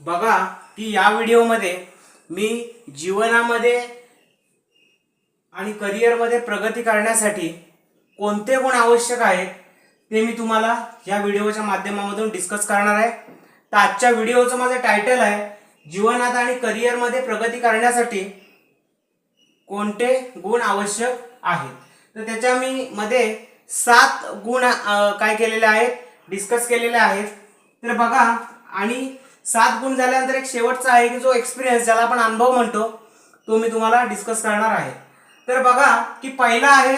बघा की या व्हिडिओमध्ये मी जीवनामध्ये आणि करिअरमध्ये प्रगती करण्यासाठी कोणते गुण आवश्यक आहेत ते मी तुम्हाला या व्हिडिओच्या माध्यमातून डिस्कस करणार आहे। तर आजच्या व्हिडिओचं माझं टायटल आहे जीवनात आणि करिअरमध्ये प्रगती करण्यासाठी कोणते गुण आवश्यक आहेत। तर त्याच्या मी मध्ये 7 गुण काय केलेले आहेत डिस्कस केलेले आहेत। तर बघा आणि 7 गुण झाल्यानंतर एक शेवटचा आहे की जो एक्सपिरियन्स ज्याला आपण अनुभव म्हणतो तो मी तुम्हाला डिस्कस करणार आहे। तर बघा की पहिला आहे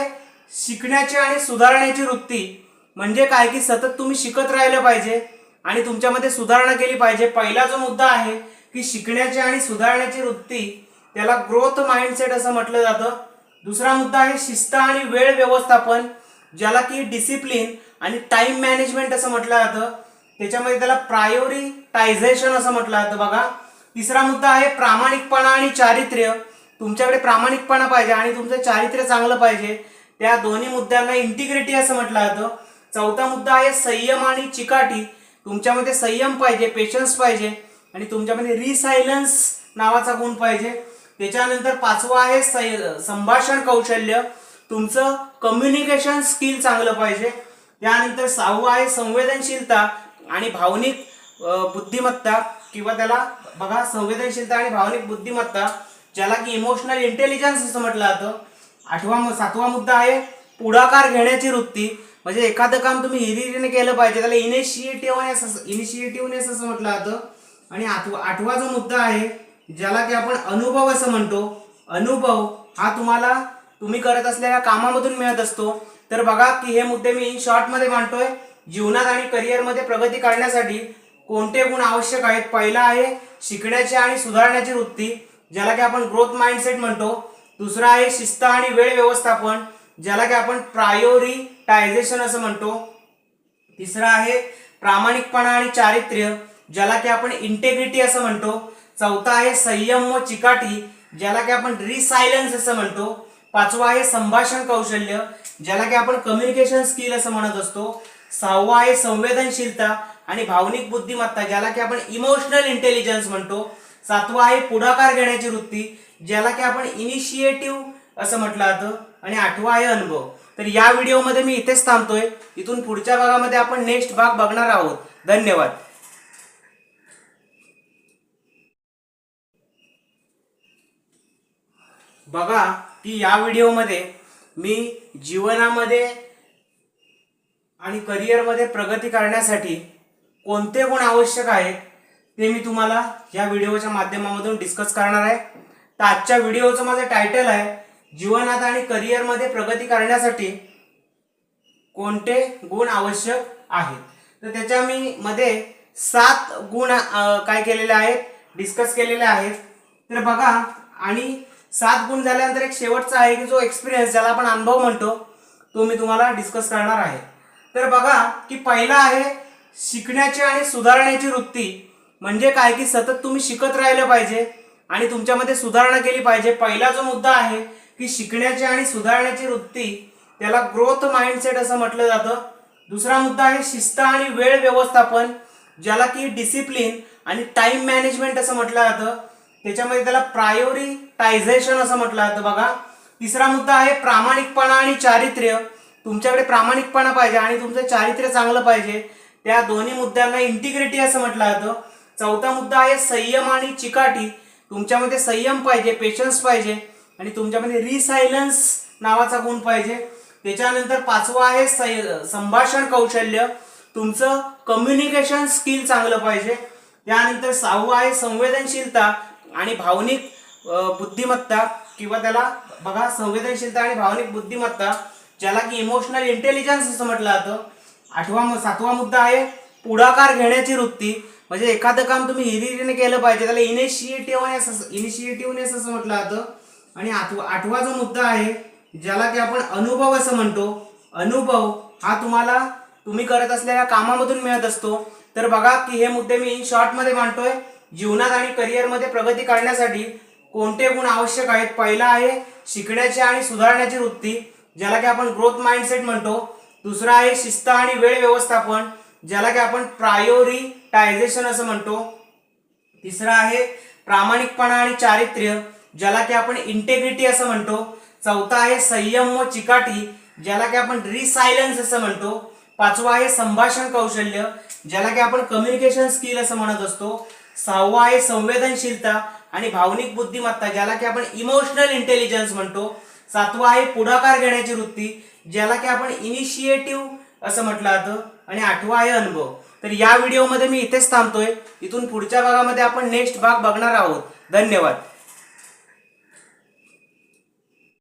शिकण्याची आणि सुधारण्याची वृत्ती। म्हणजे काय की सतत तुम्ही शिकत राहिले पाहिजे आणि तुमच्यामध्ये सुधारणा केली पाहिजे। पहिला जो मुद्दा आहे की शिकण्याची आणि सुधारण्याची वृत्ती त्याला ग्रोथ माइंडसेट असं म्हटलं जातं। दुसरा मुद्दा आहे शिस्त आणि वेळ व्यवस्थापन ज्याला की डिसिप्लिन आणि टाइम मॅनेजमेंट असं म्हटलं जातं। त्याच्यामध्ये त्याला प्रायोरिटायझेशन असं म्हटलं जातं बघा। तिसरा मुद्दा आहे प्रामाणिकपणा आणि चारित्र्य। तुमच्याकडे प्रामाणिकपणा पाहिजे आणि तुमचं चारित्र्य चांगलं पाहिजे। त्या दोन्ही मुद्द्यांना इंटिग्रिटी असं म्हटलं जातं। चौथा मुद्दा आहे संयम आणि चिकाटी। तुमच्यामध्ये संयम पाहिजे, पेशन्स पाहिजे आणि तुमच्यामध्ये रिसायलन्स नावाचा गुण पाहिजे। त्याच्यानंतर पाचवा आहे संभाषण कौशल्य। तुमचं कम्युनिकेशन स्किल चांगलं पाहिजे। त्यानंतर सहावा आहे संवेदनशीलता आणि भावनिक बुद्धिमत्ता किंवा त्याला बघा संवेदनशीलता आणि भावनिक बुद्धिमत्ता ज्याला की इमोशनल इंटेलिजन्स असं म्हटलं जातं। सातवा मुद्दा आहे पुढाकार घेण्याची वृत्ती। म्हणजे एखादं काम तुम्ही हिरिरीने केलं पाहिजे त्याला इनिशिएटिव्हनेस असं म्हटलं जातं। आणि आठवा जो मुद्दा आहे ज्याला की आपण अनुभव असं म्हणतो। अनुभव हा तुम्ही करत असलेल्या कामामधून मिळत असतो। तर बघा की हे मुद्दे मी इन शॉर्ट मध्ये मांडतोय। जीवनात आणि करिअरमध्ये प्रगती करण्यासाठी कोणते गुण आवश्यक आहेत। पहिला आहे शिकण्याची आणि सुधारण्याची वृत्ती ज्याला की आपण ग्रोथ माइंडसेट म्हणतो। दुसरा आहे शिस्त आणि वेळ व्यवस्थापन ज्याला की आपण प्रायोरिटायझेशन असं म्हणतो। तिसरा आहे प्रामाणिकपणा आणि चारित्र्य ज्याला की आपण इंटेग्रिटी असं म्हणतो। चौथा आहे संयम व चिकाटी ज्याला की आपण रिसायलन्स असं म्हणतो। पाचवा आहे संभाषण कौशल्य ज्याला की आपण कम्युनिकेशन स्किल असं म्हणत असतो। सहावा आहे संवेदनशीलता आणि भावनिक बुद्धिमत्ता ज्याला की आपण इमोशनल इंटेलिजन्स म्हणतो। सातवा आहे पुढाकार घेण्याची वृत्ती ज्याला की आपण इनिशिएटिव्ह असं म्हटलं जातं। आणि आठवा आहे अनुभव। तर या व्हिडिओमध्ये मी इथेच थांबतोय। इथून पुढच्या भागामध्ये आपण नेक्स्ट भाग बघणार आहोत। धन्यवाद। बघा की या व्हिडिओमध्ये मी जीवनामध्ये आणि करिअरमध्ये प्रगती करण्यासाठी कोणते गुण आवश्यक आहेत ते मी तुम्हाला या व्हिडिओच्या माध्यमातून डिस्कस करणार आहे। तर आजच्या व्हिडिओचं माझं टायटल आहे जीवनात आणि करिअरमध्ये प्रगती करण्यासाठी कोणते गुण आवश्यक आहेत। तर त्याच्या मी मध्ये 7 गुण काय केलेले आहेत डिस्कस केलेले आहेत। तर बघा आणि 7 गुण झाल्यानंतर एक शेवटचा आहे की जो एक्सपिरियन्स ज्याला आपण अनुभव म्हणतो तो मी तुम्हाला डिस्कस करणार आहे। तर बघा की पहिला आहे शिकण्याची आणि सुधारण्याची वृत्ती। म्हणजे काय की सतत तुम्ही शिकत राहिलं पाहिजे आणि तुमच्यामध्ये सुधारणा केली पाहिजे। पहिला जो मुद्दा आहे की शिकण्याची आणि सुधारण्याची वृत्ती त्याला ग्रोथ माइंडसेट असं म्हटलं जातं। दुसरा मुद्दा आहे शिस्त आणि वेळ व्यवस्थापन ज्याला की डिसिप्लिन आणि टाइम मॅनेजमेंट असं म्हटलं जातं। त्याच्यामध्ये त्याला प्रायोरिटायझेशन असं म्हटलं जातं बघा। तिसरा मुद्दा आहे प्रामाणिकपणा आणि चारित्र्य। तुमच्याकडे प्रामाणिकपणा पाहिजे आणि तुमचं चारित्र्य चांगलं पाहिजे। त्या दोन्ही मुद्द्यांना इंटिग्रिटी असं म्हटलं जातं। चौथा मुद्दा आहे संयम आणि चिकाटी। तुमच्यामध्ये संयम पाहिजे, पेशन्स पाहिजे आणि तुमच्यामध्ये रिसायलन्स नावाचा गुण पाहिजे। त्याच्यानंतर पाचवा आहे संभाषण कौशल्य। तुमचं कम्युनिकेशन स्किल चांगलं पाहिजे। त्यानंतर सहावा आहे संवेदनशीलता आणि भावनिक बुद्धिमत्ता किंवा त्याला बघा संवेदनशीलता आणि भावनिक बुद्धिमत्ता ज्याला की इमोशनल इंटेलिजन्स असं म्हटलं जातं। सातवा मुद्दा आहे पुढाकार घेण्याची वृत्ती। म्हणजे एखादं काम तुम्ही हिरिरीने केलं पाहिजे त्याला इनिशिएटिव्हनेस असं म्हटलं जातं। आणि आठवा जो मुद्दा आहे ज्याला की आपण अनुभव असं म्हणतो। अनुभव हा तुम्ही करत असलेल्या कामामधून मिळत असतो। तर बघा की हे मुद्दे मी इन शॉर्ट मध्ये मांडतोय। जीवनात आणि करिअरमध्ये प्रगती करण्यासाठी कोणते गुण आवश्यक आहेत। पहिला आहे शिकण्याची आणि सुधारण्याची वृत्ती ज्याला की आपण ग्रोथ माइंडसेट म्हणतो। दुसरा आहे शिस्त आणि वेळ व्यवस्थापन ज्याला की आपण प्रायोरिटायझेशन असं म्हणतो। तिसरा आहे प्रामाणिकपणा आणि चारित्र्य, ज्याला की आपण इंटेग्रिटी असं म्हणतो. चौथा आहे संयम व चिकाटी, ज्याला की आपण रिसायलन्स असं म्हणतो. पाचवा आहे संभाषण कौशल्य, ज्याला की आपण कम्युनिकेशन स्किल असं म्हणत असतो. सहावा आहे संवेदनशीलता आणि भावनिक बुद्धिमत्ता, ज्याला की आपण इमोशनल इंटेलिजन्स म्हणतो. सातवा आहे पुढाकार घेण्याची वृत्ती, ज्याला की आपण इनिशिएटिव्ह असं म्हटलं जातं. आणि आठवा आहे अनुभव. तर या व्हिडिओमध्ये मी इथेच थांबतोय. इथून पुढच्या भागामध्ये आपण नेक्स्ट भाग बघणार आहोत. धन्यवाद.